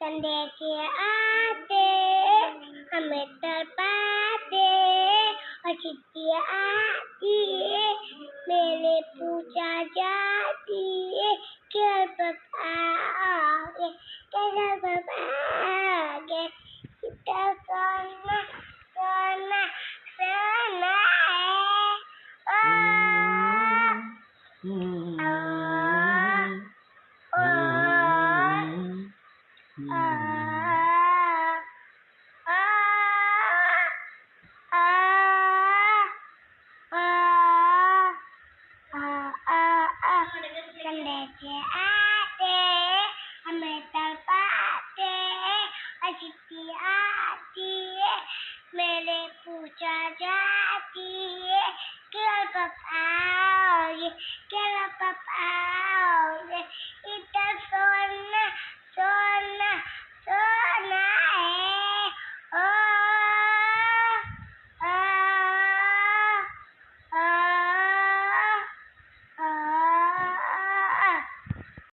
Sunday के आते हमें तड़पाते और चिट्ठी आती मेरे पूछा जाती क्या पापा आगे क्या पापा आगे इतना सोना सोना सोना संडे के आते हमें तड़पाते और चिट्ठी आती मेरे